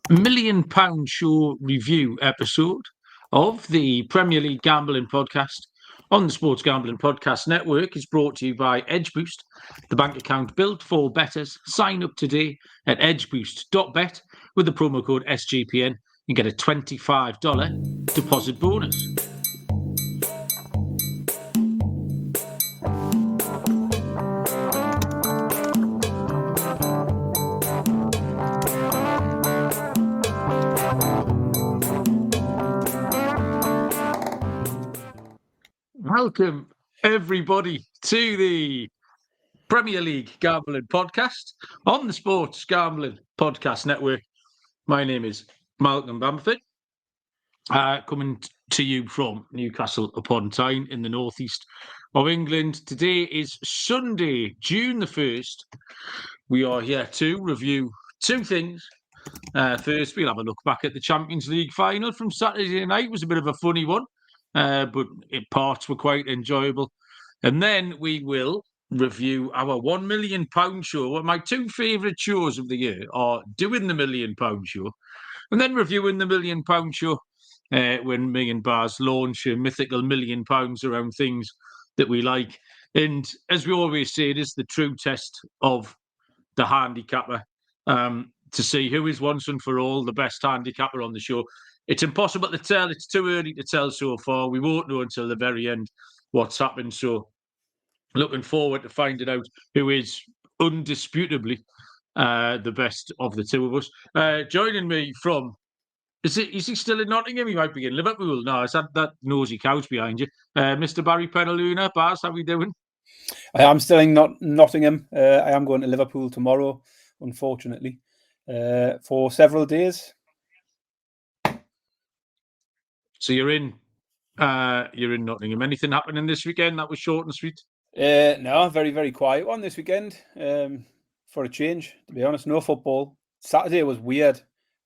£1 million show review episode of the Premier League Gambling Podcast on the Sports Gambling Podcast Network is brought to you by EdgeBoost, the bank account built for bettors. Sign up today at edgeboost.bet with the promo code SGPN and get a $25 deposit bonus. Welcome, everybody, to the Premier League Gambling Podcast on the Sports Gambling Podcast Network. My name is Malcolm Bamford, coming to you from Newcastle upon Tyne in the northeast of England. Today is Sunday, June the 1st. We are here to review two things. First, we'll have a look back at the Champions League final from Saturday night. It was a bit of a funny one. But parts were quite enjoyable. And then we will review our £1 million show. Well, my two favourite shows of the year are doing the £1 million show and then reviewing the £1 million show when me and Baz launch a mythical £1 million around things that we like. And as we always say, it is the true test of the handicapper to see who is once and for all the best handicapper on the show. It's impossible to tell. It's too early to tell so far. We won't know until the very end what's happened. So looking forward to finding out who is undisputably the best of the two of us. Joining me from, is he still in Nottingham? He might be in Liverpool. No, it's that nosy couch behind you. Mr. Barry Penaluna. Baz, how are we doing? I am still in Nottingham. I am going to Liverpool tomorrow, unfortunately, for several days. So you're in Nottingham. Anything happening this weekend that was short and sweet? No, very, very quiet one this weekend. For a change, to be honest, no football. Saturday was weird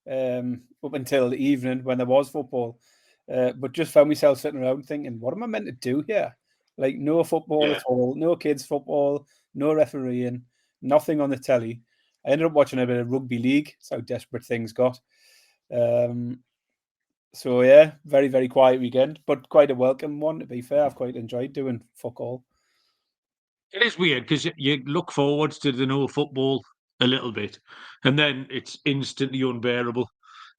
up until the evening when there was football. But just found myself sitting around thinking, what am I meant to do here? Like no football at all, no kids football, no refereeing, nothing on the telly. I ended up watching a bit of rugby league. That's how desperate things got. So, yeah, very, very quiet weekend, but quite a welcome one, to be fair. I've quite enjoyed doing fuck all. It is weird because you look forward to the no football a little bit, and then it's instantly unbearable.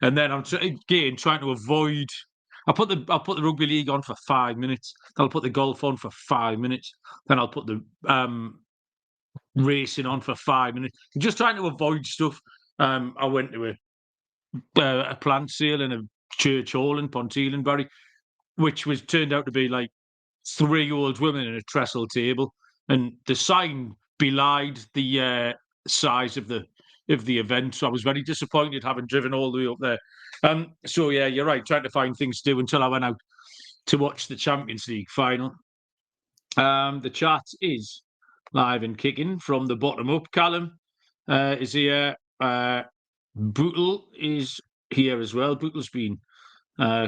And then I'm trying to avoid. I'll put the rugby league on for 5 minutes. Then I'll put the golf on for 5 minutes. Then I'll put the racing on for 5 minutes. I'm just trying to avoid stuff. I went to a plant sale in a church hall in Ponteelenbury, which turned out to be like 3 old women in a trestle table, and the sign belied the size of the event. So I was very disappointed having driven all the way up there. So yeah, you're right, trying to find things to do until I went out to watch the Champions League final. The chat is live and kicking from the bottom up. Callum is here. Bootle is here as well. Bootle's been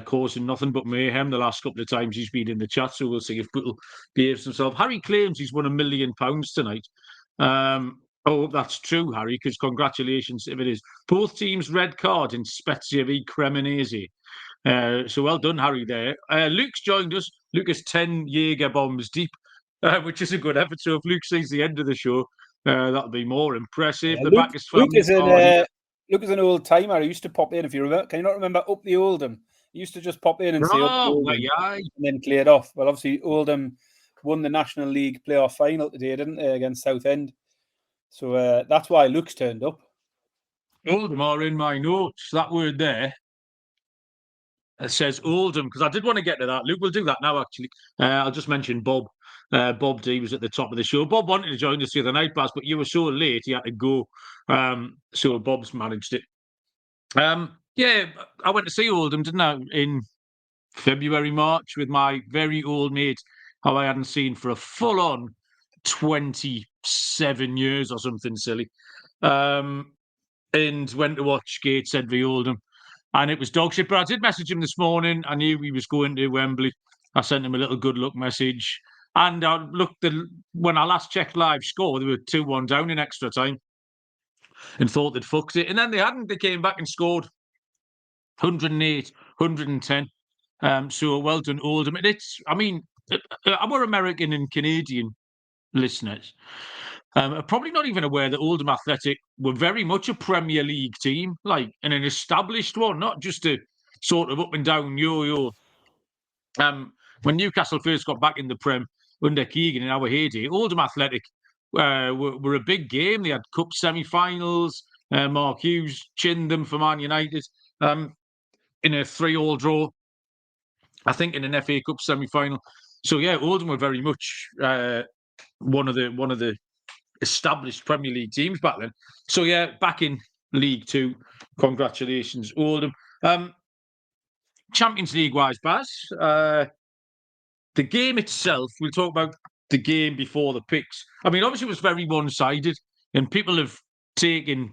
causing nothing but mayhem the last couple of times he's been in the chat, so we'll see if Bootle behaves himself. Harry claims he's won £1 million tonight. Oh, that's true, Harry, because congratulations if it is. Both teams red card in Spezia v Cremonese. So well done, Harry, there. Luke's joined us. Luke is 10 Jaeger bombs deep, which is a good effort. So if Luke sees the end of the show, that'll be more impressive. Luke is an old timer. He used to pop in, if you remember. Can you not remember Up the Oldham? He used to just pop in and say Up the Oldham and then clear it off. Well, obviously, Oldham won the National League playoff final today, didn't they, against Southend? So that's why Luke's turned up. Oldham are in my notes. That word there. It says Oldham, because I did want to get to that. Luke will do that now, actually. I'll just mention Bob. Bob D was at the top of the show. Bob wanted to join us the other night, Baz, but you were so late he had to go. So Bob's managed it. Yeah, I went to see Oldham, didn't I, in February, March with my very old mate, who I hadn't seen for a full-on 27 years or something silly. And went to watch Gateshead v Oldham. And it was dog shit. But I did message him this morning. I knew he was going to Wembley. I sent him a little good luck message. And I looked when I last checked live score, they were 2-1 down in extra time and thought they'd fucked it. And then they hadn't. They came back and scored 108, 110. So well done, Oldham. Our American and Canadian listeners are probably not even aware that Oldham Athletic were very much a Premier League team, like, and an established one, not just a sort of up and down yo-yo. When Newcastle first got back in the Prem under Keegan in our heyday, Oldham Athletic were a big game. They had cup semi-finals. Mark Hughes chinned them for Man United in a 3-3 draw, I think, in an FA Cup semi-final. So yeah, Oldham were very much one of the established Premier League teams back then. So yeah, back in League Two. Congratulations, Oldham. Champions League wise, Baz. The game itself, we'll talk about the game before the picks. I mean, obviously it was very one-sided, and people have taken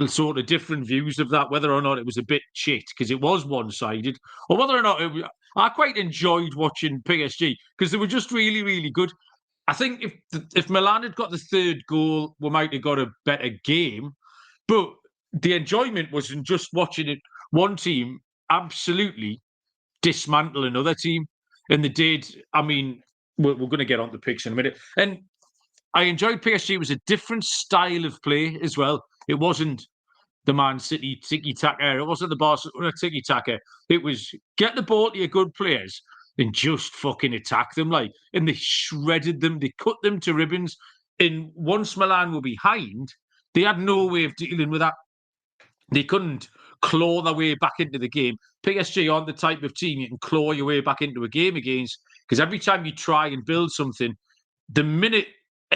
sort of different views of that, whether or not it was a bit shit because it was one-sided, or whether or not I quite enjoyed watching PSG because they were just really, really good. I think if Milan had got the third goal, we might have got a better game. But the enjoyment wasn't just watching it. One team absolutely dismantle another team, and they did. I mean, we're going to get on the picks in a minute. And I enjoyed PSG. It was a different style of play as well. It wasn't the Man City tiki-taka. It wasn't the Barcelona tiki-taka. It was get the ball to your good players and just fucking attack them. And they shredded them. They cut them to ribbons. And once Milan were behind, they had no way of dealing with that. They couldn't claw their way back into the game. PSG aren't the type of team you can claw your way back into a game against, because every time you try and build something, the minute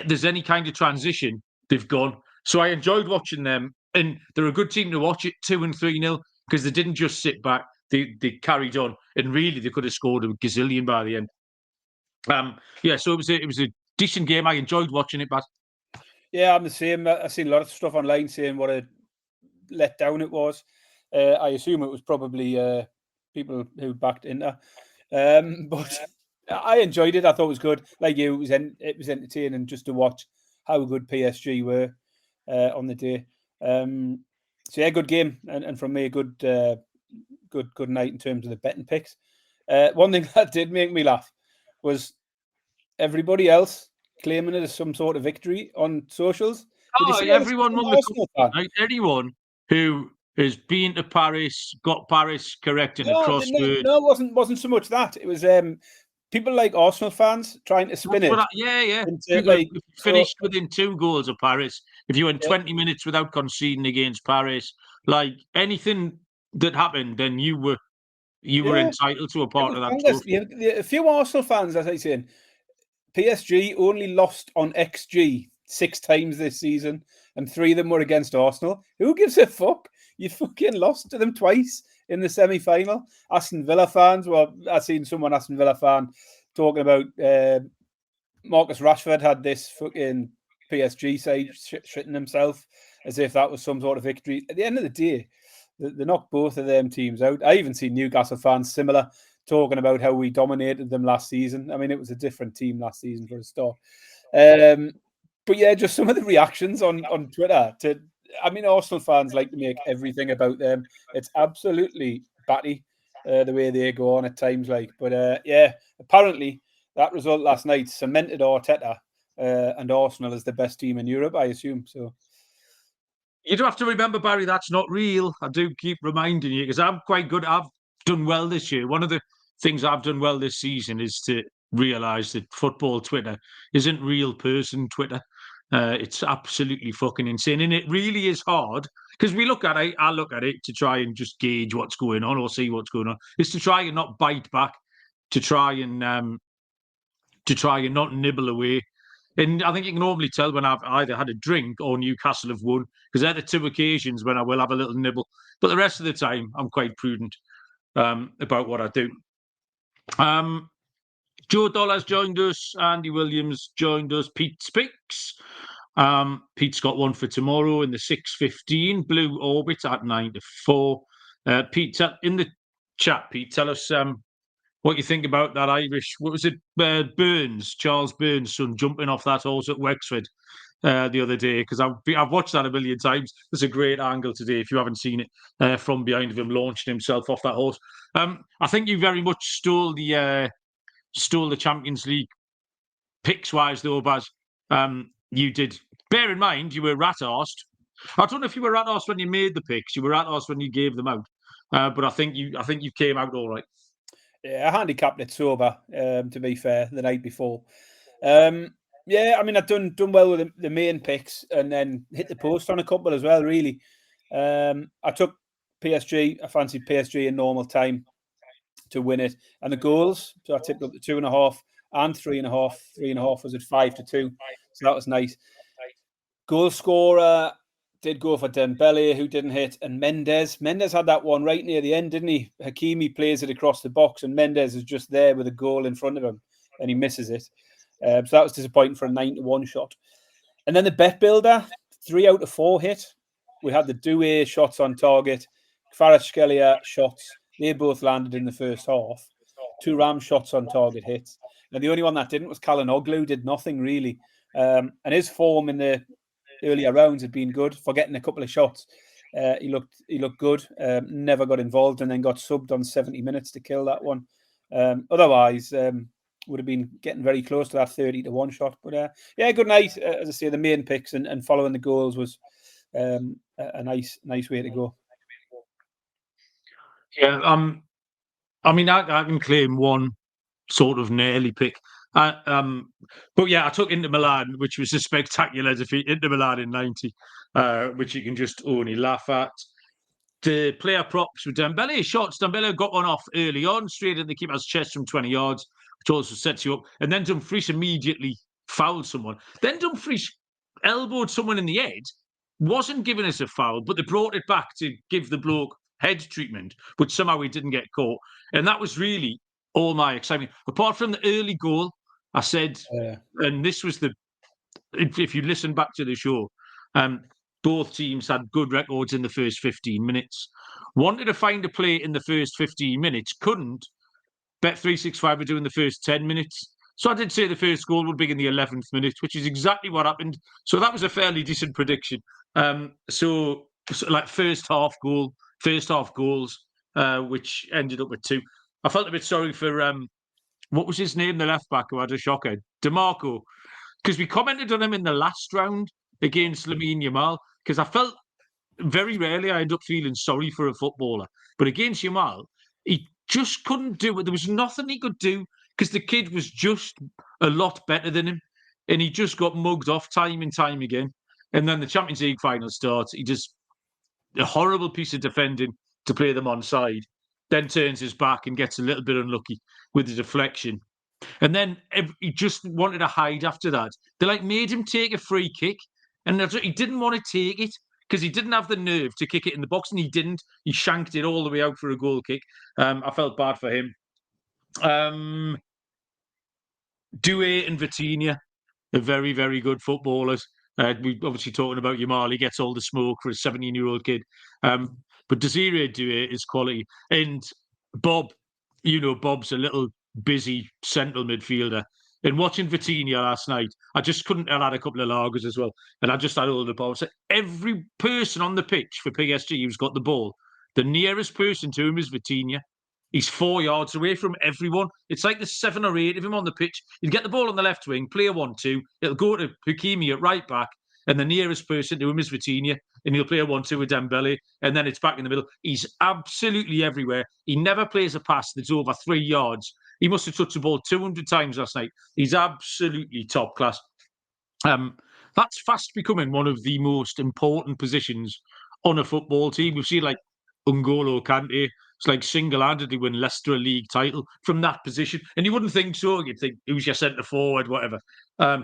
there's any kind of transition, they've gone. So I enjoyed watching them, and they're a good team to watch it 2 and 3-0 because they didn't just sit back; they carried on, and really they could have scored a gazillion by the end. So it was a decent game. I enjoyed watching it, but yeah, I'm the same. I've seen a lot of stuff online saying what a letdown it was. I assume it was probably people who backed Inter, but I enjoyed it. I thought it was good. Like you, it was entertaining just to watch how good PSG were on the day. So yeah, good game, and from me, a good night in terms of the betting picks. One thing that did make me laugh was everybody else claiming it as some sort of victory on socials. Everyone won the cup. Right? Anyone who has been to Paris, got Paris correct in a crossword. No, it wasn't so much that. It was people like Arsenal fans trying to spin it. People finished within 2 goals of Paris. If you went 20 minutes without conceding against Paris, like anything that happened, then you were entitled to a part of that trophy. A few Arsenal fans, as I say, PSG only lost on XG 6 times this season, and 3 of them were against Arsenal. Who gives a fuck? You fucking lost to them twice in the semi-final. Aston Villa fans, well, I've seen someone Aston Villa fan talking about Marcus Rashford had this fucking PSG side shitting himself as if that was some sort of victory. At the end of the day, they knocked both of them teams out. I even seen Newcastle fans similar, talking about how we dominated them last season. I mean, it was a different team last season for a start. But yeah, just some of the reactions on Twitter Arsenal fans like to make everything about them. It's absolutely batty the way they go on at times. But apparently that result last night cemented Arteta and Arsenal as the best team in Europe, I assume. So you do have to remember, Barry, that's not real. I do keep reminding you because I'm quite good. I've done well this year. One of the things I've done well this season is to realise that football Twitter isn't real person Twitter. It's absolutely fucking insane. And it really is hard because I look at it to try and just gauge what's going on or see what's going on. It's to try and not bite back, to try and not nibble away. And I think you can normally tell when I've either had a drink or Newcastle have won, because they're the 2 occasions when I will have a little nibble. But the rest of the time, I'm quite prudent about what I do. Joe Dollar's joined us. Andy Williams joined us. Pete's Picks. Pete's got one for tomorrow in the 6:15. Blue Orbit at 9 to 4. Pete, in the chat, Pete, tell us what you think about that Irish. What was it? Charles Burns' son jumping off that horse at Wexford the other day, because I've watched that a million times. There's a great angle today, if you haven't seen it, from behind of him launching himself off that horse. I think you very much stole the Champions League picks-wise, though, Baz. You did. Bear in mind, you were rat-arsed. I don't know if you were rat-arsed when you made the picks. You were rat-arsed when you gave them out. But I think you came out all right. Yeah, I handicapped it sober, to be fair, the night before. Yeah, I mean, I've done well with the main picks and then hit the post on a couple as well, really. I took PSG. I fancied PSG in normal time to win it. And the goals, so I tipped up to 2.5 and 3.5. 3.5 was at 5-2. So that was nice. Goal scorer did go for Dembele, who didn't hit, and Mendes. Mendes had that one right near the end, didn't he? Hakimi plays it across the box, and Mendes is just there with a goal in front of him, and he misses it. So that was disappointing for a 9-1 shot. And then the bet builder, 3 out of 4 hit. We had the Doué shots on target, Kvaratskhelia shots. They both landed in the first half. 2 Ram shots on target hits. And the only one that didn't was Calhanoglu, did nothing really. And his form in the earlier rounds had been good for getting a couple of shots. He looked good. Never got involved and then got subbed on 70 minutes to kill that one. Otherwise, would have been getting very close to that 30-1 shot. But yeah, good night. As I say, the main picks and following the goals was a nice way to go. Yeah, I mean, I can claim one sort of nearly pick. But yeah, I took Inter Milan, which was a spectacular defeat. Inter Milan in 90, which you can just only laugh at. The player props with Dembele shots. Dembele got one off early on, straight in the keeper's chest from 20 yards, which also sets you up. And then Dumfries immediately fouled someone. Then Dumfries elbowed someone in the head, wasn't giving us a foul, but they brought it back to give the bloke head treatment, but somehow he didn't get caught. And that was really all my excitement. Apart from the early goal, I said, and this was if you listen back to the show, both teams had good records in the first 15 minutes. Wanted to find a play in the first 15 minutes, couldn't. Bet365 were doing the first 10 minutes. So I did say the first goal would be in the 11th minute, which is exactly what happened. So that was a fairly decent prediction. So like first half goals, which ended up with 2. I felt a bit sorry for what was his name, the left back who had a shocker, DeMarco, because we commented on him in the last round against Lamine Yamal, because I felt very rarely I end up feeling sorry for a footballer, but against Yamal, he just couldn't do it. There was nothing he could do because the kid was just a lot better than him, and he just got mugged off time and time again. And then the Champions League final starts. He just a horrible piece of defending to play them on side, then turns his back and gets a little bit unlucky with the deflection. And then he just wanted to hide after that. They made him take a free kick, and he didn't want to take it because he didn't have the nerve to kick it in the box, and he didn't. He shanked it all the way out for a goal kick. I felt bad for him. Doué and Vitinha are very, very good footballers. We're obviously talking about Yamal. He gets all the smoke for a 17-year-old kid. But Desiree Doué is quality. And Bob, Bob's a little busy central midfielder. And watching Vitinha last night, I just couldn't. I had a couple of lagers as well. And I just had all the balls. So every person on the pitch for PSG who's got the ball, the nearest person to him is Vitinha. He's 4 yards away from everyone. It's like there's 7 or 8 of him on the pitch. You get the ball on the left wing, play a 1-2. It'll go to Hakimi at right back, and the nearest person to him is Vitinha, and he'll play a 1-2 with Dembele, and then it's back in the middle. He's absolutely everywhere. He never plays a pass that's over 3 yards. He must have touched the ball 200 times last night. He's absolutely top class. That's fast becoming one of the most important positions on a football team. We've seen N'Golo Kante. It's single-handedly win Leicester a league title from that position. And you wouldn't think so. You'd think, who's your centre forward, whatever.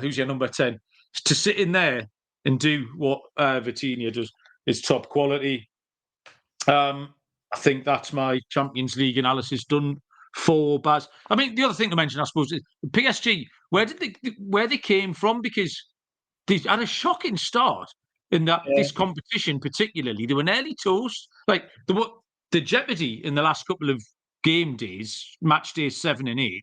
Who's your number 10? To sit in there and do what Vitinha does is top quality. I think that's my Champions League analysis done for Baz. I mean, the other thing to mention, I suppose, is PSG, where they came from, because they had a shocking start in this competition, particularly. They were nearly toast. The jeopardy in the last couple of game days, match days 7 and 8,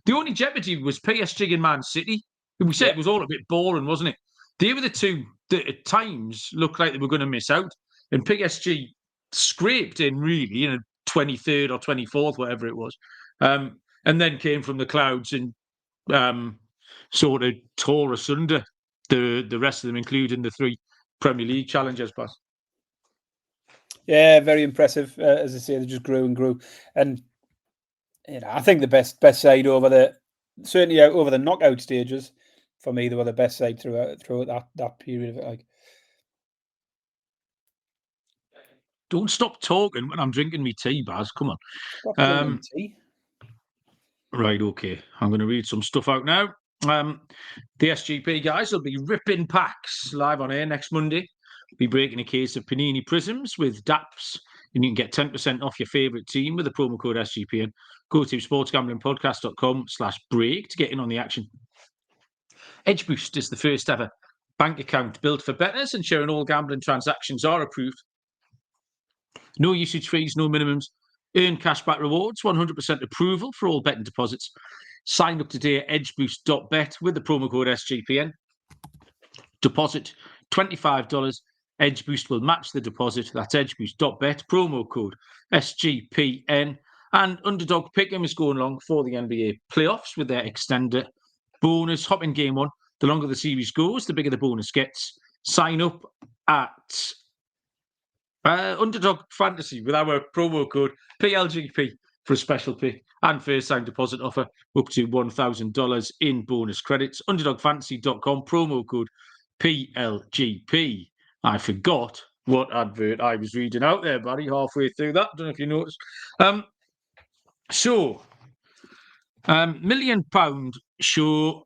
the only jeopardy was PSG and Man City. We said it was all a bit boring, wasn't it? they were the two that at times looked like they were going to miss out. And PSG scraped in really in a 23rd or 24th, whatever it was, and then came from the clouds and sort of tore asunder the rest of them, including the 3 Premier League challengers. But yeah, very impressive. As I say, they just grew and grew, and I think the best side certainly over the knockout stages. For me, they were the best side throughout that period of it. Like, don't stop talking when I'm drinking me tea, Baz. Come on. Stop drinking tea. Right, okay. I'm going to read some stuff out now. The SGP guys will be ripping packs live on air next Monday. We'll be breaking a case of Panini Prisms with DAPS, and you can get 10% off your favourite team with the promo code SGPN. Go to sportsgamblingpodcast.com/break to get in on the action. Edge Boost is the first ever bank account built for bettors, ensuring all gambling transactions are approved. No usage fees, no minimums. Earn cashback rewards, 100% approval for all betting deposits. Sign up today at edgeboost.bet with the promo code SGPN. Deposit $25. Edge Boost will match the deposit. That's edgeboost.bet, promo code SGPN. And Underdog Pick'em is going along for the NBA playoffs with their extender bonus. Hop in game 1. The longer the series goes, the bigger the bonus gets. Sign up at Underdog Fantasy with our promo code PLGP for a special pick and first time deposit offer up to $1,000 in bonus credits. UnderdogFantasy.com, promo code PLGP. I forgot what advert I was reading out there, Barry, halfway through that. Don't know if you noticed. £1 million show.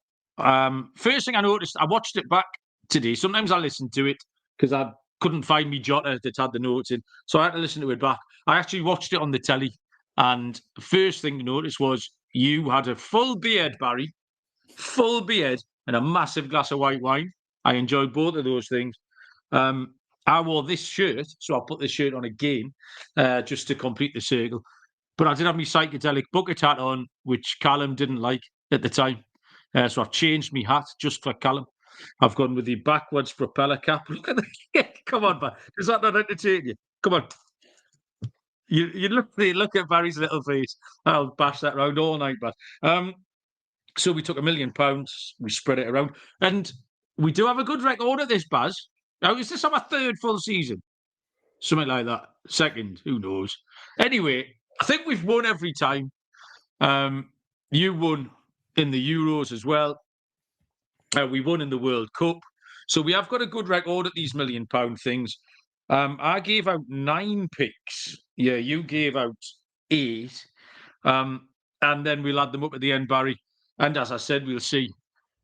First thing I noticed, I watched it back today. Sometimes I listen to it because I couldn't find me jotter that had the notes in, so I had to listen to it back. I actually watched it on the telly, and the first thing to notice was you had a full beard, Barry, full beard, and a massive glass of white wine. I enjoyed both of those things. I wore this shirt, so I'll put this shirt on again, just to complete the circle. But I did have my psychedelic bucket hat on, which Callum didn't like at the time. So I've changed my hat just for Callum. I've gone with the backwards propeller cap. Look at the come on, man. Does that not entertain you? Come on. You look at Barry's little face. I'll bash that around all night, man. So we took £1 million, we spread it around, and we do have a good record at this, Baz. Now, is this our 3rd full season? Something like that. 2nd, who knows? Anyway, I think we've won every time. You won in the Euros as well. We won in the World Cup. So we have got a good record at these £1 million things. I gave out 9 picks. Yeah, you gave out 8. And then we'll add them up at the end, Barry. And as I said, we'll see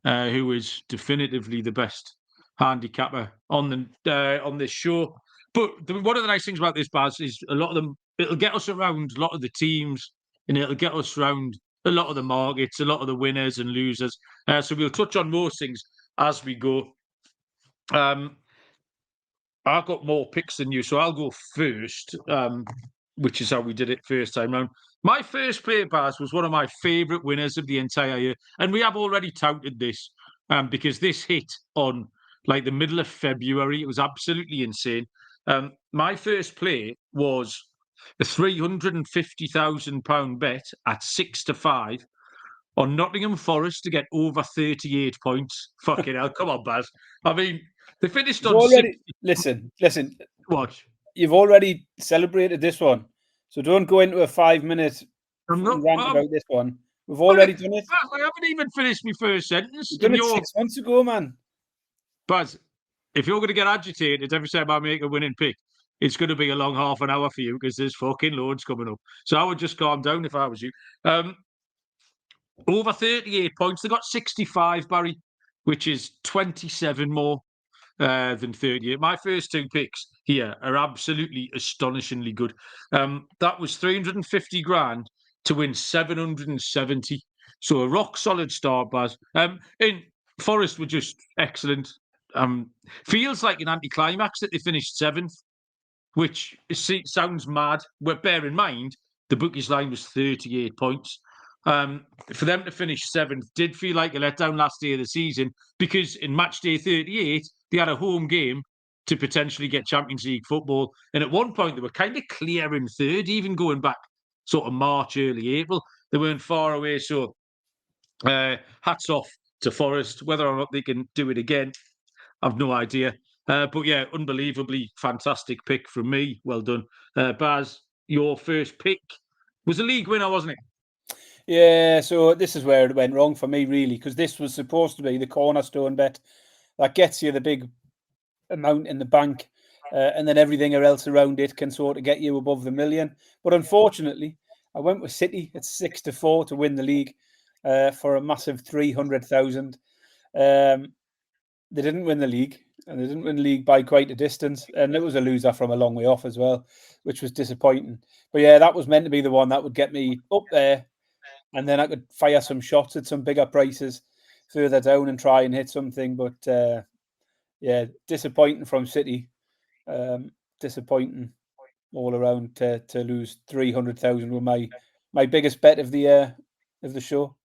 who is definitively the best handicapper on this show. But one of the nice things about this, Baz, is a lot of them, it'll get us around a lot of the teams, and it'll get us around a lot of the markets, a lot of the winners and losers. So we'll touch on most things as we go. I've got more picks than you, so I'll go first, which is how we did it first time round. My first play, Baz, was one of my favourite winners of the entire year. And we have already touted this because this hit on like the middle of February. It was absolutely insane. My first play was a £350,000 bet at 6-5 on Nottingham Forest to get over 38 points. Fucking hell, come on, Baz. I mean, they finished on already, 60. Listen. Watch. You've already celebrated this one, so don't go into a 5-minute rant about this one. We've already done it. I haven't even finished my first sentence. You've done it 6 months ago, man. Baz, if you're going to get agitated every time I make a winning pick, it's going to be a long half an hour for you because there's fucking loads coming up. So I would just calm down if I was you. Over 38 points. They got 65, Barry, which is 27 more than 38. My first 2 picks here are absolutely astonishingly good. That was 350 grand to win 770. So a rock solid start, Baz. In Forest were just excellent. Feels like an anticlimax that they finished 7th, which sounds mad. But bear in mind, the bookies line was 38 points. For them to finish 7th did feel like a letdown last day of the season, because in match day 38, they had a home game to potentially get Champions League football. And at one point, they were kind of clear in 3rd, even going back sort of March, early April. They weren't far away. So hats off to Forest. Whether or not they can do it again, I've no idea. But yeah, unbelievably fantastic pick from me. Well done. Baz, your first pick was a league winner, wasn't it? Yeah, so this is where it went wrong for me, really, because this was supposed to be the cornerstone bet that gets you the big amount in the bank, and then everything else around it can sort of get you above the million. But unfortunately, I went with City at 6-4 to win the league for a massive 300,000. They didn't win the league, and they didn't win the league by quite a distance, and it was a loser from a long way off as well, which was disappointing. But yeah, that was meant to be the one that would get me up there, and then I could fire some shots at some bigger prices further down and try and hit something. But yeah, disappointing from City. Disappointing all around to lose 300,000 with my biggest bet of the show.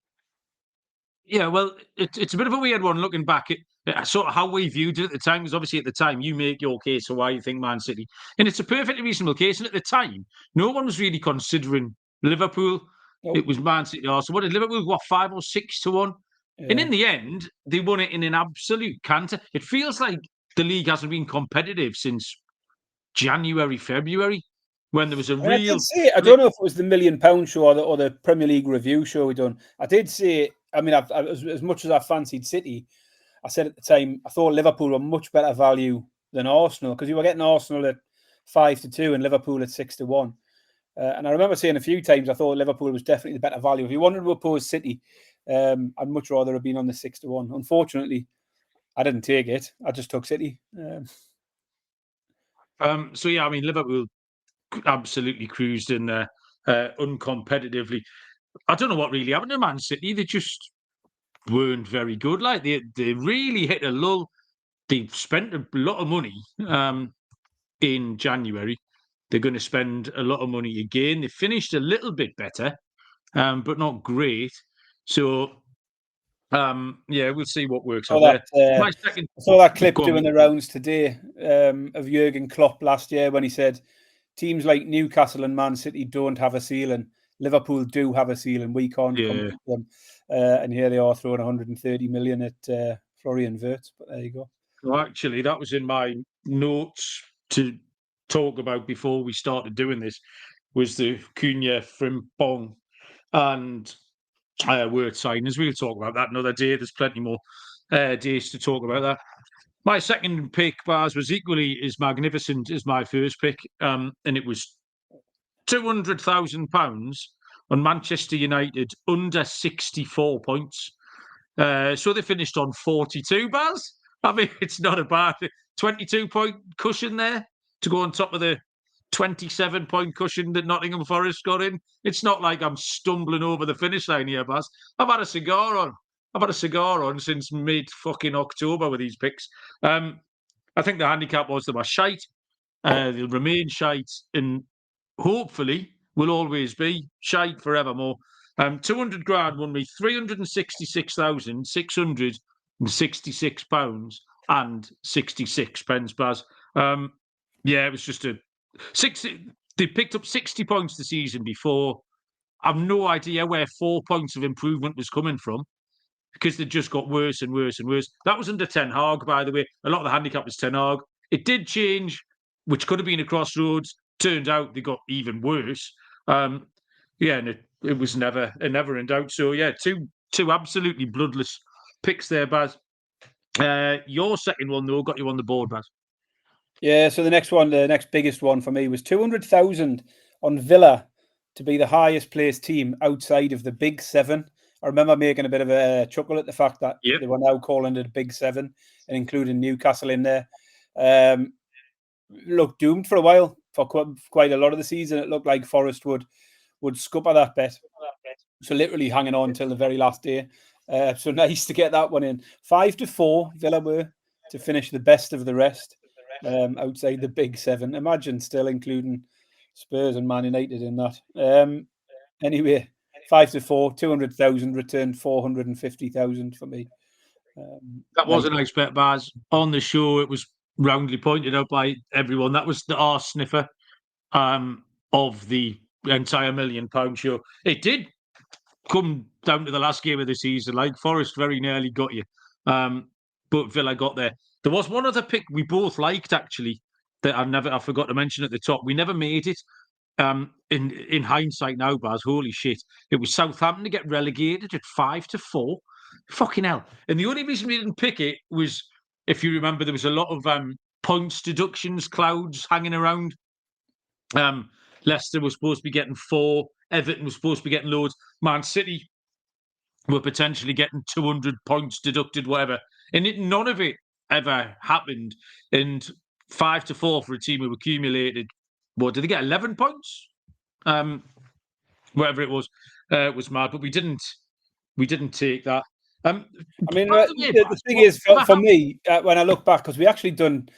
Yeah, well, it's a bit of a weird one looking back at sort of how we viewed it at the time. Because obviously at the time you make your case for why you think Man City, and it's a perfectly reasonable case. And at the time, no one was really considering Liverpool. Nope. It was Man City. So what did Liverpool, what, 5 or 6 to 1? Yeah. And in the end, they won it in an absolute canter. It feels like the league hasn't been competitive since January, February, when there was a real. I did say, I don't know if it was the £1 Million show or the Premier League review show we done. I did say, I mean, as much as I fancied City, I said at the time I thought Liverpool were much better value than Arsenal, because you were getting Arsenal at 5-2 and Liverpool at 6-1. And I remember saying a few times I thought Liverpool was definitely the better value. If you wanted to oppose City, I'd much rather have been on the 6-1. Unfortunately, I didn't take it. I just took City. So yeah, I mean, Liverpool absolutely cruised in there uncompetitively. I don't know what really happened to Man City. They just weren't very good. Like they really hit a lull. They spent a lot of money in January. They're going to spend a lot of money again. They finished a little bit better, but not great. So yeah, we'll see what works out there. I saw that clip doing the rounds today of Jurgen Klopp last year when he said teams like Newcastle and Man City don't have a ceiling. Liverpool do have a ceiling. We can't compete with them. And here they are throwing 130 million at Florian Wirtz. But there you go. Well, actually, that was in my notes to talk about before we started doing this, was the Cunha, Frimpong and Wirtz signings. We'll talk about that another day. There's plenty more days to talk about that. My second pick, Bars, was equally as magnificent as my first pick, and it was £200,000 on Manchester United under 64 points. So they finished on 42, Baz. I mean, it's not a bad 22-point cushion there to go on top of the 27-point cushion that Nottingham Forest got in. It's not like I'm stumbling over the finish line here, Baz. I've had a cigar on since mid-fucking October with these picks. I think the handicap was they were shite. They'll remain shite, and hopefully will always be shite forevermore. 200 grand won me £366,666 and 66 pence, Baz. Yeah, it was just they picked up 60 points the season before. I've no idea where 4 points of improvement was coming from, because they just got worse and worse and worse. That was under Ten Hag, by the way. A lot of the handicap was Ten Hag. It did change, which could have been a crossroads. Turned out they got even worse. Yeah, and it was never in doubt. So yeah, two absolutely bloodless picks there, Baz. Your second one though got you on the board, Baz. Yeah, so the next biggest one for me was 200,000 on Villa to be the highest placed team outside of the Big Seven. I remember making a bit of a chuckle at the fact that they were now calling it a Big Seven and including Newcastle in there. Looked doomed for a while. For quite a lot of the season, it looked like Forest would scupper that bet. So literally hanging on till the very last day. So nice to get that one in. 5-4 Villa were to finish the best of the rest outside the Big Seven. Imagine still including Spurs and Man United in that. Anyway, 5-4, 200,000 returned 450,000 for me. That was a nice bet, Baz. On the show, it was roundly pointed out by everyone. That was the arse sniffer of the entire £1 million show. It did come down to the last game of the season. Like Forest very nearly got you, but Villa got there. There was one other pick we both liked, actually, that I forgot to mention at the top. We never made it. In hindsight now, Baz, holy shit. It was Southampton to get relegated at 5-4. Fucking hell. And the only reason we didn't pick it was, if you remember, there was a lot of points deductions, clouds hanging around. Leicester was supposed to be getting 4. Everton was supposed to be getting loads. Man City were potentially getting 200 points deducted, whatever. And none of it ever happened. And 5-4 for a team who accumulated, what, did they get 11 points? Whatever it was mad. But we didn't take that. I mean, the thing is, for me, when I look back, because we actually done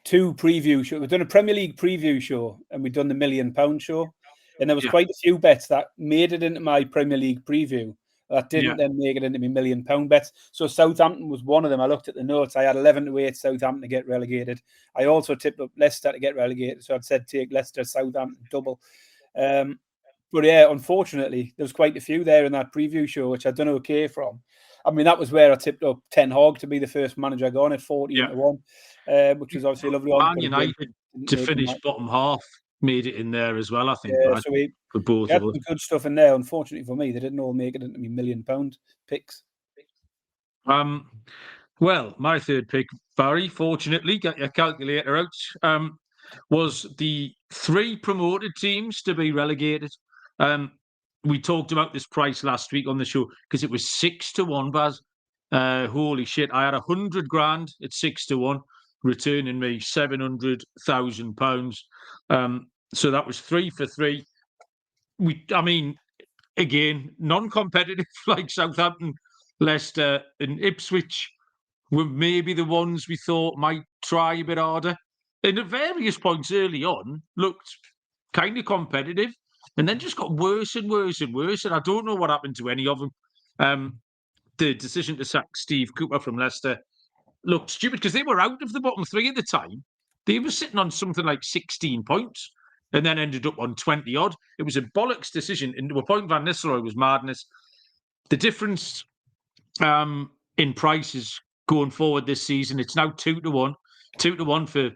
2 preview shows. We've done a Premier League preview show and we've done the £1 million show. And there was quite a few bets that made it into my Premier League preview that didn't then make it into my £1 million bets. So Southampton was one of them. I looked at the notes. I had 11-8 Southampton to get relegated. I also tipped up Leicester to get relegated. So I'd said take Leicester, Southampton, double. But yeah, unfortunately, there was quite a few there in that preview show, which I done okay from. I mean, that was where I tipped up Ten Hag to be the first manager I got on at 14-1, which was obviously a lovely one. Man United to finish bottom half made it in there as well, I think. Yeah, so for both of us. Some good stuff in there. Unfortunately for me, they didn't all make it into my £1 million picks. Well, my third pick, Barry, fortunately, get your calculator out, was the 3 promoted teams to be relegated. We talked about this price last week on the show because it was 6-1, Baz. Holy shit. I had 100 grand at 6-1, returning me £700,000. So that was 3 for 3. I mean, again, non-competitive like Southampton, Leicester and Ipswich were maybe the ones we thought might try a bit harder. And at various points early on, looked kind of competitive. And then just got worse and worse and worse. And I don't know what happened to any of them. The decision to sack Steve Cooper from Leicester looked stupid because they were out of the bottom 3 at the time. They were sitting on something like 16 points and then ended up on 20-odd. It was a bollocks decision. And to a point, Van Nistelrooy was madness. The difference in prices going forward this season, it's now 2-1. 2-1 for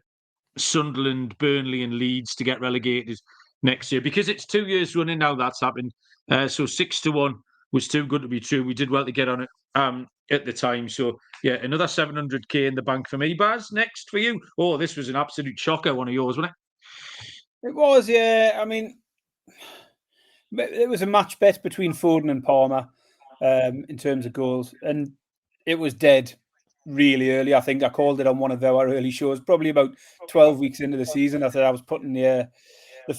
Sunderland, Burnley and Leeds to get relegated next year, because it's 2 years running now that's happened. So 6-1 was too good to be true. We did well to get on it at the time. So yeah, another 700k in the bank for me. Baz, next for you. Oh, this was an absolute shocker, one of yours, wasn't it? It was, yeah. I mean, it was a match bet between Foden and Palmer in terms of goals, and it was dead really early. I think I called it on one of our early shows, probably about 12 weeks into the season. I thought I was putting the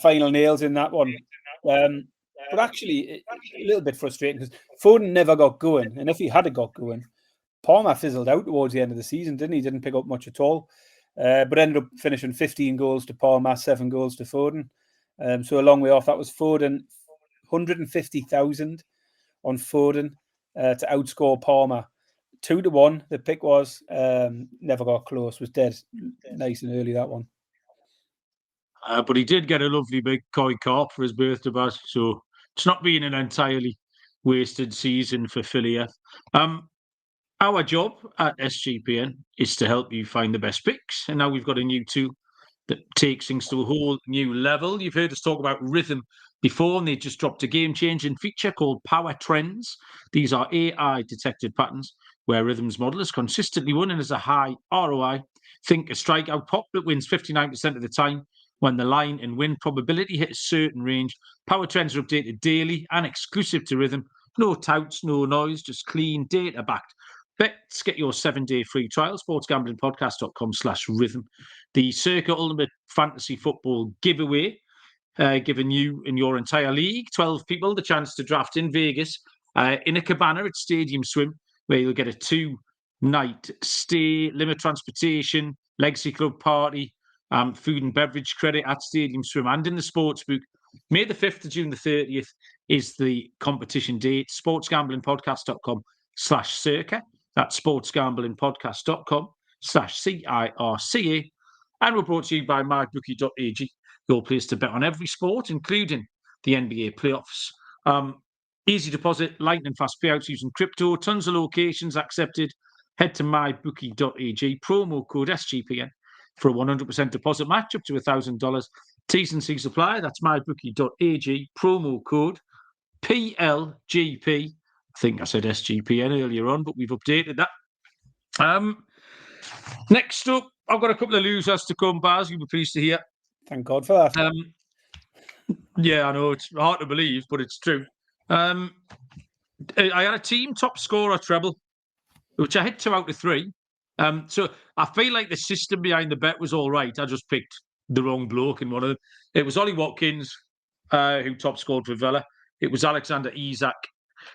final nails in that one. But actually, a little bit frustrating because Foden never got going. And if he had got going, Palmer fizzled out towards the end of the season, didn't he? Didn't pick up much at all. But ended up finishing 15 goals to Palmer, 7 goals to Foden. So a long way off. That was Foden, 150,000 on Foden to outscore Palmer. 2-1, the pick was. Never got close, was dead. Nice and early, that one. But he did get a lovely big koi carp for his birthday, Baz. So it's not been an entirely wasted season for Philly. Our job at SGPN is to help you find the best picks. And now we've got a new tool that takes things to a whole new level. You've heard us talk about Rhythm before, and they just dropped a game-changing feature called Power Trends. These are AI-detected patterns where Rhythm's model is consistently won and has a high ROI. Think a strikeout pop that wins 59% of the time when the line and win probability hit a certain range. Power Trends are updated daily and exclusive to Rhythm. No touts, no noise, just clean, data-backed bets. Get your 7-day free trial, sportsgamblingpodcast.com/rhythm. The Circa Ultimate Fantasy Football giveaway, giving you and your entire league, 12 people, the chance to draft in Vegas in a cabana at Stadium Swim, where you'll get a 2-night stay, limit transportation, Legacy Club party, food and beverage credit at Stadium Swim and in the sportsbook. May the 5th to June the 30th is the competition date. sportsgamblingpodcast.com/circa. That's sportsgamblingpodcast.com/CIRCA. And we're brought to you by mybookie.ag, your place to bet on every sport, including the NBA playoffs. Easy deposit, lightning fast payouts using crypto, tons of locations accepted. Head to mybookie.ag, promo code SGPN for a 100% deposit match up to $1,000. T's and C's apply. That's mybookie.ag, promo code PLGP. I think I said SGPN earlier on, but we've updated that. Next up, I've got a couple of losers to come, Baz. You'll be pleased to hear. Thank God for that. Yeah, I know it's hard to believe, but it's true. I had a team top scorer treble, which I hit 2 out of 3. So I feel like the system behind the bet was all right. I just picked the wrong bloke in one of them. It was Ollie Watkins, who top scored for Villa. It was Alexander Isak.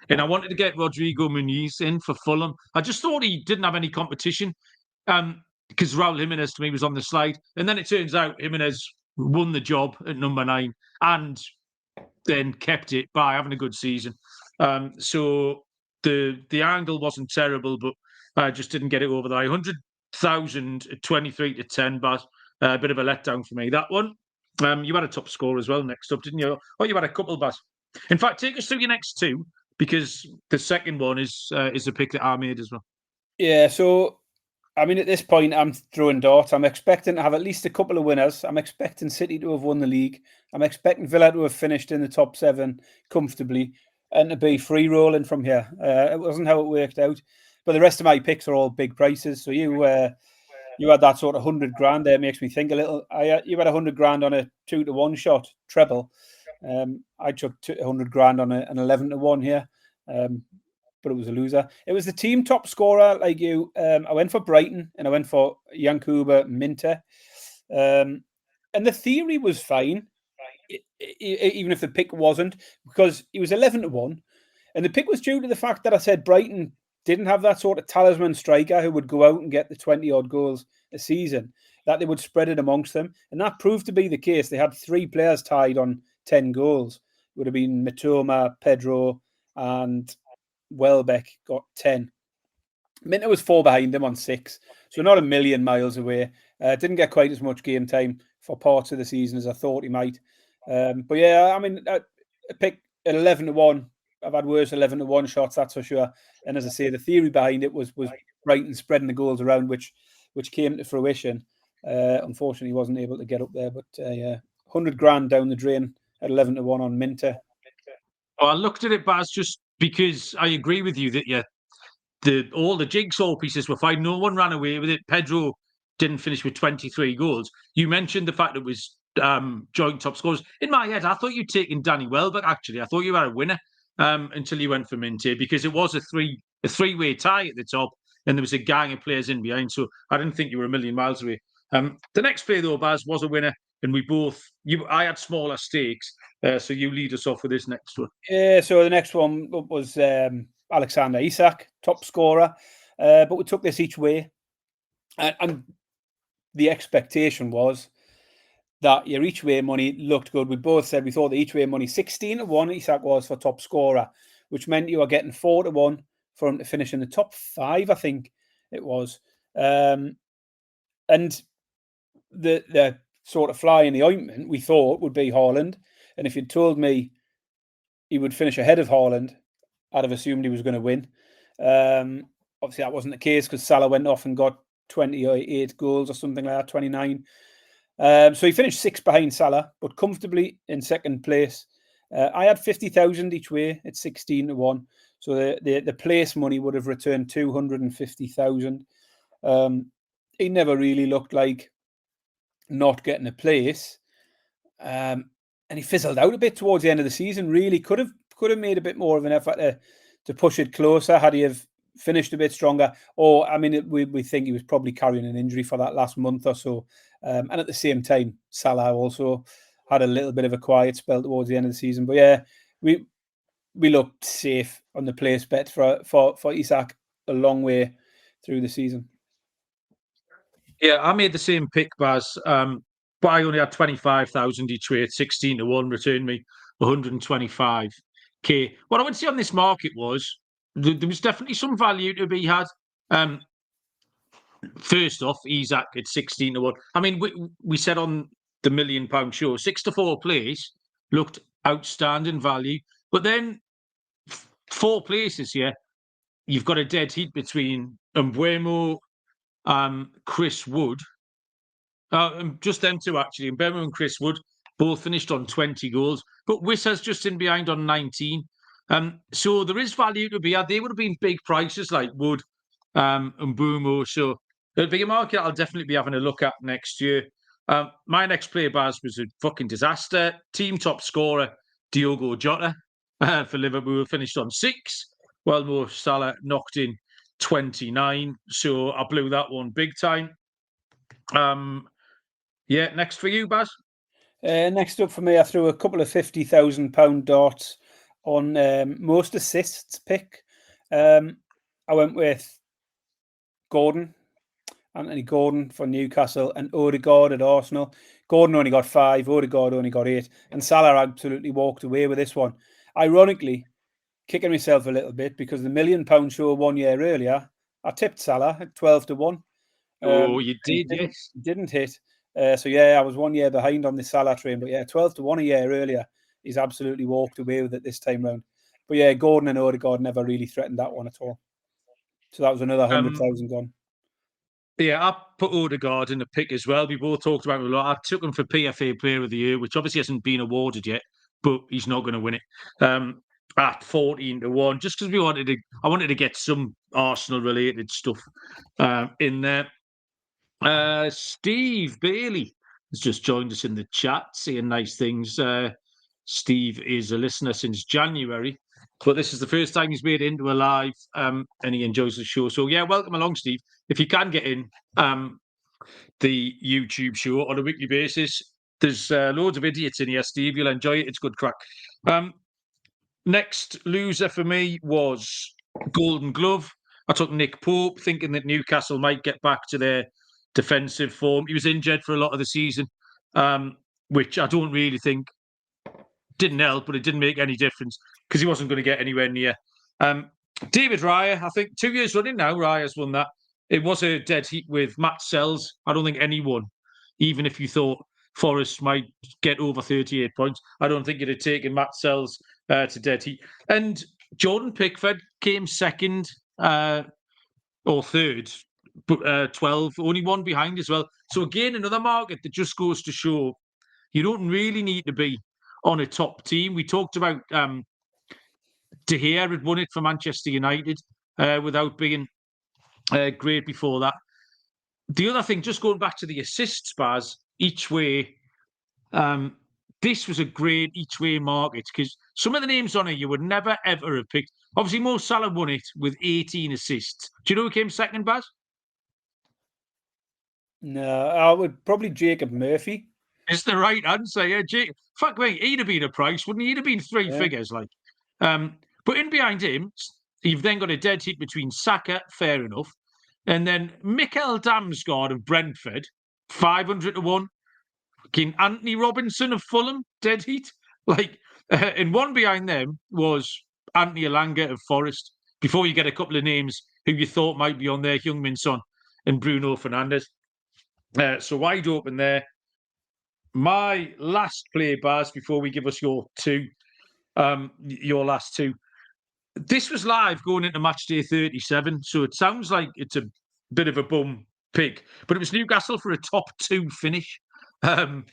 And I wanted to get Rodrigo Muniz in for Fulham. I just thought he didn't have any competition because Raul Jimenez to me was on the slide. And then it turns out Jimenez won the job at number 9 and then kept it by having a good season. So the angle wasn't terrible, but I just didn't get it over the eye. 100,000 at 23 to 10, but a bit of a letdown for me. That one. You had a top score as well next up, didn't you? Oh, you had a couple, Baz. In fact, take us through your next 2, because the second one is a pick that I made as well. Yeah, so I mean, at this point, I'm throwing darts. I'm expecting to have at least a couple of winners. I'm expecting City to have won the league. I'm expecting Villa to have finished in the top 7 comfortably and to be free rolling from here. It wasn't how it worked out, but the rest of my picks are all big prices. So you had that sort of 100 grand there. It makes me think a little. You had 100 grand on a 2-to-1 shot treble. I took 100 grand on an 11-to-1 here. But it was a loser. It was the team top scorer, like you. I went for Brighton and I went for Yankuba Minter. And the theory was fine, even if the pick wasn't, because he was 11-to-1. And the pick was due to the fact that I said Brighton didn't have that sort of talisman striker who would go out and get the 20-odd goals a season, that they would spread it amongst them. And that proved to be the case. They had 3 players tied on 10 goals. It would have been Mitoma, Pedro, and Welbeck got 10. Minter was 4 behind them on 6, so not a million miles away. Didn't get quite as much game time for parts of the season as I thought he might. But yeah, I mean, I picked an 11-to-1. I've had worse 11-to-1 shots, that's for sure. And as I say, the theory behind it was Brighton spreading the goals around, which came to fruition. Unfortunately, he wasn't able to get up there. But yeah, 100 grand down the drain at 11-to-1 on Minter. Well, I looked at it, Baz, just because I agree with you that all the jigsaw pieces were fine. No one ran away with it. Pedro didn't finish with 23 goals. You mentioned the fact it was joint top scorers. In my head, I thought you'd taken Danny Welbeck, actually. I thought you had a winner until you went for Minter, because it was a three-way tie at the top and there was a gang of players in behind. So I didn't think you were a million miles away. The next play, though, Baz, was a winner. And I had smaller stakes. So you lead us off with this next one. Yeah, so the next one was Alexander Isak, top scorer. But we took this each way. And the expectation was that your each way money looked good. We both said we thought the each way money 16-to-1 Isak was for top scorer, which meant you were getting 4-to-1 for him to finish in the top 5, I think it was. And the sort of fly in the ointment we thought would be Haaland. And if you'd told me he would finish ahead of Haaland, I'd have assumed he was going to win. Obviously, that wasn't the case because Salah went off and got 28 goals or something like that, 29. So he finished 6 behind Salah, but comfortably in second place. I had 50,000 each way at 16-to-1. So the place money would have returned 250,000. He never really looked like not getting a place. And he fizzled out a bit towards the end of the season, really. Could have made a bit more of an effort to push it closer had he have finished a bit stronger. Or, I mean, we think he was probably carrying an injury for that last month or so. And at the same time, Salah also had a little bit of a quiet spell towards the end of the season. But yeah, we looked safe on the place bet for Isak a long way through the season. Yeah, I made the same pick, Baz. but I only had 25,000 each way at 16-1, returned me 125k. What I would say on this market was there was definitely some value to be had. First off, Isaac at 16-1. I mean, we said on the £1 million show, 6-4 place looked outstanding value. But then 4 places here, you've got a dead heat between Mbeumo, Chris Wood. Just them two, actually. Mbeumo and Chris Wood both finished on 20 goals. But Wissa's just in behind on 19. So there is value to be had. They would have been big prices like Wood and Mbeumo. So it'll be a market I'll definitely be having a look at next year. My next player, Baz, was a fucking disaster. Team top scorer, Diogo Jota for Liverpool, finished on 6. Well, Mo Salah knocked in 29. So I blew that one big time. Yeah, next for you, Baz. Next up for me, I threw a couple of £50,000 darts on most assists pick. I went with Anthony Gordon for Newcastle, and Odegaard at Arsenal. Gordon only got 5, Odegaard only got 8, and Salah absolutely walked away with this one. Ironically, kicking myself a little bit because the £1 million show 1 year earlier, I tipped Salah at 12-1. You did, yes. Didn't hit. So yeah, I was 1 year behind on the Salah train, but yeah, 12-1 a year earlier. He's absolutely walked away with it this time round. But yeah, Gordon and Odegaard never really threatened that one at all. So that was another 100,000 gone. Yeah, I put Odegaard in the pick as well. We both talked about it a lot. I took him for PFA Player of the Year, which obviously hasn't been awarded yet, but he's not going to win it. At 14-1, just because I wanted to get some Arsenal related stuff in there. Steve Bailey has just joined us in the chat, saying nice things. Steve is a listener since January, but this is the first time he's made it into a live, and he enjoys the show. So yeah, welcome along, Steve. If you can get in the YouTube show on a weekly basis, there's loads of idiots in here, Steve. You'll enjoy it. It's good crack. Next loser for me was Golden Glove. I took Nick Pope, thinking that Newcastle might get back to their defensive form. He was injured for a lot of the season, which I don't really think didn't help, but it didn't make any difference because he wasn't going to get anywhere near. David Raya, I think 2 years running now, Raya's won that. It was a dead heat with Matt Sells. I don't think anyone, even if you thought Forest might get over 38 points, I don't think you'd have taken Matt Sells to dead heat. And Jordan Pickford came second or third, but 12, only one behind as well. So again, another market that just goes to show you don't really need to be on a top team. We talked about De Gea had won it for Manchester United without being great before that. The other thing, just going back to the assists, Baz, each way, this was a great each way market because some of the names on it you would never, ever have picked. Obviously, Mo Salah won it with 18 assists. Do you know who came second, Baz? No, I would probably Jacob Murphy. It's the right answer, yeah. Fuck me, he'd have been a price, wouldn't he? He'd have been three figures, like. But in behind him, you've then got a dead heat between Saka, fair enough, and then Mikkel Damsgaard of Brentford, 500-1. Fucking Anthony Robinson of Fulham, dead heat. Like, and one behind them was Anthony Elanga of Forest. Before you get a couple of names who you thought might be on there, Heung-min Son and Bruno Fernandes. So wide open there. My last play, Baz, before we give us your last two. This was live going into match day 37, so it sounds like it's a bit of a bum pick, but it was Newcastle for a top 2 finish. And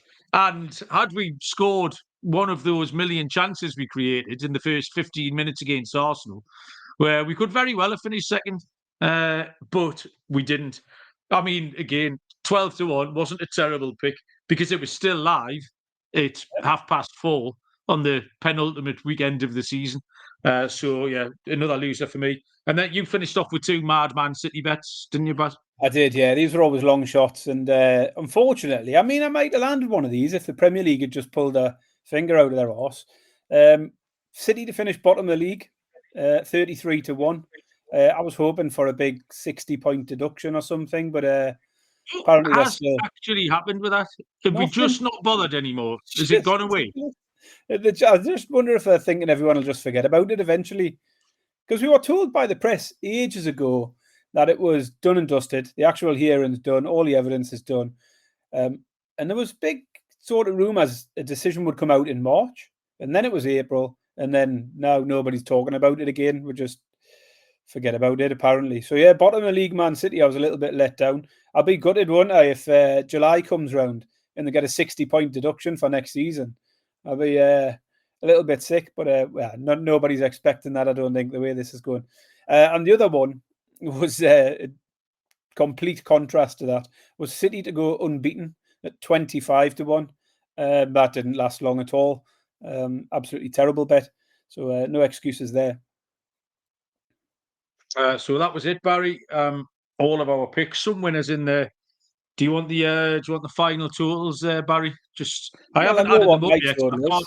had we scored one of those million chances we created in the first 15 minutes against Arsenal, where we could very well have finished second, but we didn't. I mean, again, 12-1 wasn't a terrible pick because it was still live at 4:30 on the penultimate weekend of the season. So, yeah, another loser for me. And then you finished off with 2 Madman City bets, didn't you, Baz? I did, yeah. These were always long shots. And unfortunately, I mean, I might have landed one of these if the Premier League had just pulled a finger out of their arse. City to finish bottom of the league, 33-1. I was hoping for a big 60-point deduction or something, but Apparently, What they're has still actually happened with that? Have we nothing. just not bothered anymore? Has it gone away? I just wonder if they're thinking everyone will just forget about it eventually. Because we were told by the press ages ago that it was done and dusted. The actual hearing's done. All the evidence is done. And there was big sort of rumours a decision would come out in March. And then it was April. And then now nobody's talking about it again. We just forget about it, apparently. So, yeah, bottom of the league, Man City, I was a little bit let down. I'll be gutted, won't I, if July comes round and they get a 60-point deduction for next season. I'll be a little bit sick, but nobody's expecting that, I don't think, the way this is going. And the other one was a complete contrast to that, was City to go unbeaten at 25-1. That didn't last long at all. Absolutely terrible bet. So no excuses there. So that was it, Barry. All of our picks, some winners in there. Do you want the final totals, Barry? I haven't added them up yet. I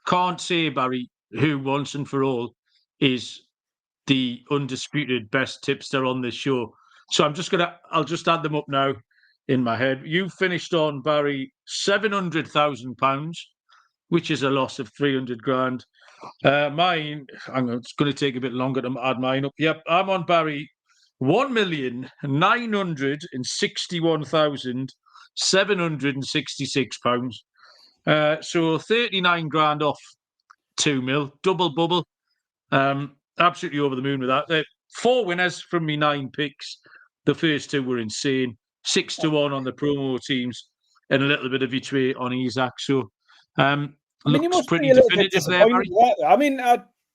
can't say, Barry, who once and for all is the undisputed best tipster on this show. So I'll just add them up now in my head. You finished on, Barry, £700,000, which is a loss of 300 grand. Mine, it's going to take a bit longer to add mine up. Yep, I'm on, Barry, £1,961,766. So 39 grand off 2 mil, double bubble. Absolutely over the moon with that. 4 winners from me 9 picks. The first 2 were insane. 6-1 on the promo teams, and a little bit of each way on Isaac. So, you must pretty be a little bit definitive there, Barry. I mean,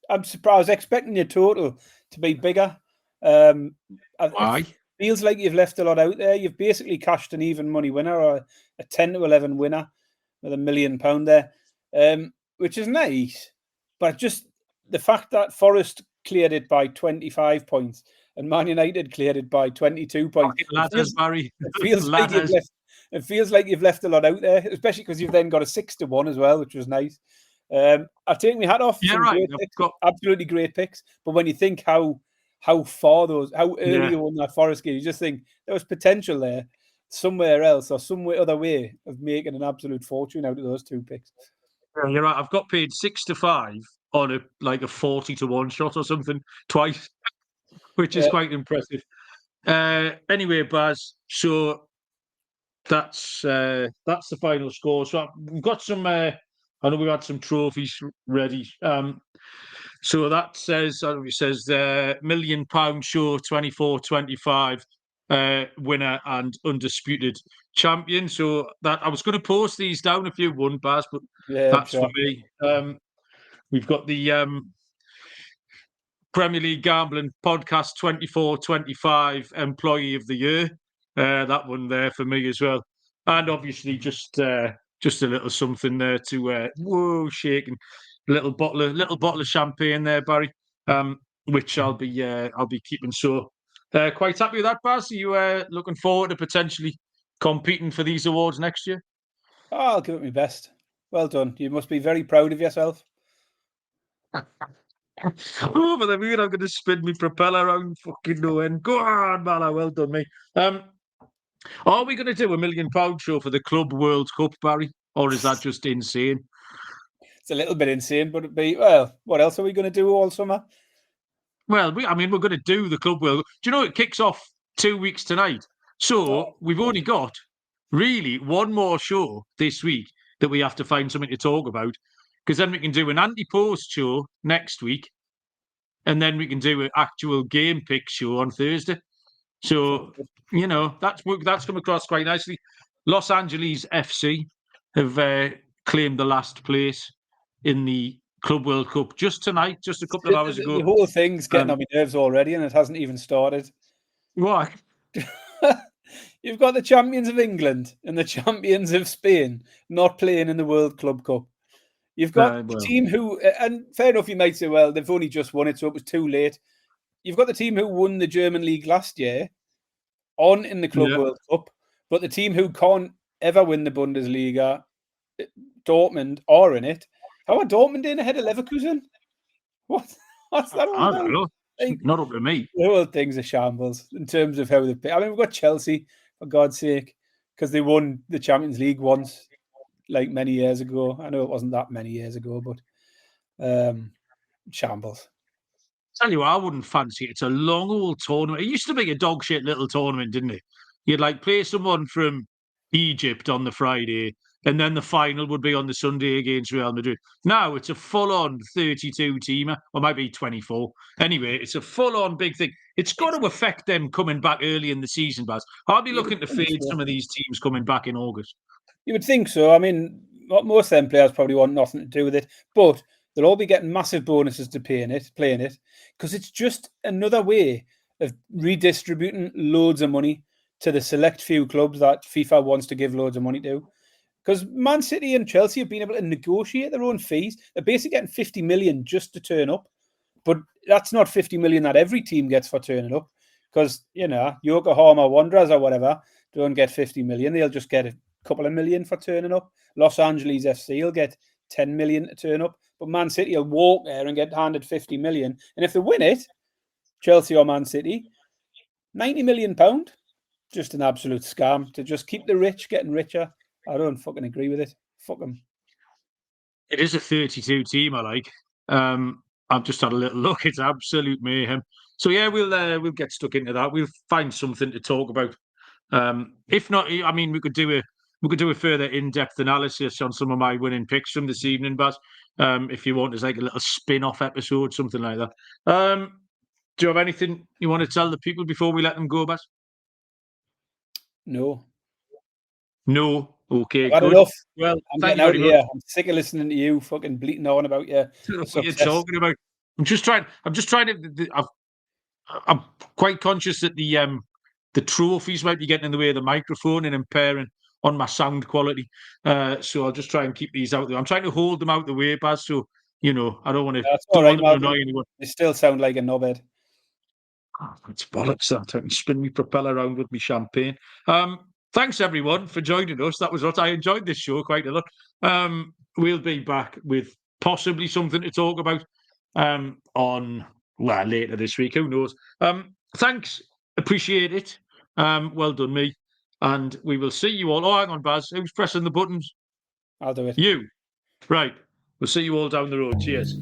I'm surprised. I was expecting your total to be bigger. It feels like you've left a lot out there. You've basically cashed an even money winner, or a 10 to 11 winner with £1 million there, which is nice. But just the fact that Forest cleared it by 25 points and Man United cleared it by 22 points. It feels like you've left a lot out there, especially because you've then got a 6-1 as well, which was nice. I've taken my hat off. Yeah, right. Absolutely great picks. But when you think how early you won that Forest game, you just think there was potential there somewhere else or some other way of making an absolute fortune out of those 2 picks. Yeah, you're right. I've got paid 6-5 on a 40-1 shot or something twice, which is quite impressive. Anyway, Baz, so that's the final score. So we've got some. I know we've had some trophies ready. So that says £1 million show 24-25 winner and undisputed champion. So that I was going to post these down if you won, Baz, but that's for me. We've got the Premier League Gambling Podcast 24-25 Employee of the Year. That one there for me as well, and obviously just a little something there to shaking. Little bottle of champagne there, Barry. Which I'll be keeping. So quite happy with that, Baz. Are you looking forward to potentially competing for these awards next year? Oh, I'll give it my best. Well done. You must be very proud of yourself. Over the moon, I'm going to spin my propeller around fucking no end. Go on, man. Well done, mate. Are we going to do £1 million show for the Club World Cup, Barry? Or is that just insane? It's a little bit insane, but it'd be, well, what else are we going to do all summer? Well, we're going to do the Club World Cup. Do you know it kicks off 2 weeks tonight? So we've only got really one more show this week that we have to find something to talk about, because then we can do an anti-post show next week, and then we can do an actual game pick show on Thursday. So, that's come across quite nicely. Los Angeles FC have claimed the last place in the Club World Cup just tonight, just a couple of hours ago. The whole thing's getting on my nerves already, and it hasn't even started. Why? You've got the champions of England and the champions of Spain not playing in the World Club Cup. You've got the team who, and fair enough, you might say, well, they've only just won it, so it was too late. You've got the team who won the German league last year on in the Club World Cup, but the team who can't ever win the Bundesliga, Dortmund, are in it. How are Dortmund in ahead of Leverkusen? What's that all about? I don't know. Not up to me. The whole thing's a shambles in terms of how they play. I mean, we've got Chelsea, for God's sake, because they won the Champions League once, like many years ago. I know it wasn't that many years ago, but shambles. Tell you what, I wouldn't fancy it. It's a long old tournament. It used to be a dog shit little tournament, didn't it? You'd like play someone from Egypt on the Friday, and then the final would be on the Sunday against Real Madrid. Now it's a full-on 32 teamer, or maybe 24. Anyway, it's a full-on big thing. It's got to affect them coming back early in the season, Baz. I'll be looking to fade some of these teams coming back in August. You would think so. I mean, most of them players probably want nothing to do with it, but they'll all be getting massive bonuses to playing it, because it's just another way of redistributing loads of money to the select few clubs that FIFA wants to give loads of money to. Because Man City and Chelsea have been able to negotiate their own fees. They're basically getting 50 million just to turn up. But that's not 50 million that every team gets for turning up. Because, Yokohama Wanderers or whatever don't get 50 million. They'll just get a couple of million for turning up. Los Angeles FC will get 10 million to turn up. But Man City will walk there and get handed 50 million. And if they win it, Chelsea or Man City, £90 million. Just an absolute scam to just keep the rich getting richer. I don't fucking agree with it. Fuck them. It is a 32 team, I like. I've just had a little look. It's absolute mayhem. So yeah, we'll get stuck into that. We'll find something to talk about. If not, I mean, we could do a further in-depth analysis on some of my winning picks from this evening, Baz. If you want, as like a little spin-off episode, something like that. Do you have anything you want to tell the people before we let them go, Baz? No. No. Okay, I've had good. enough. Well, I'm thank getting you out very of here. much. I'm sick of listening to you fucking bleating on about your What you're talking about. I'm just trying to. I'm quite conscious that the trophies might be getting in the way of the microphone and impairing on my sound quality. So I'll just try and keep these out there. I'm trying to hold them out the way, Baz. So I don't want to. That's all right, want to annoy anyone. You still sound like a knobhead. Oh, it's bollocks that. I can spin my propeller around with my champagne. Thanks everyone for joining us. That was what I enjoyed this show quite a lot. We'll be back with possibly something to talk about on later this week. Who knows? Thanks, appreciate it. Well done, me. And we will see you all. Oh, hang on, Baz. Who's pressing the buttons? I'll do it. You. Right. We'll see you all down the road. Cheers.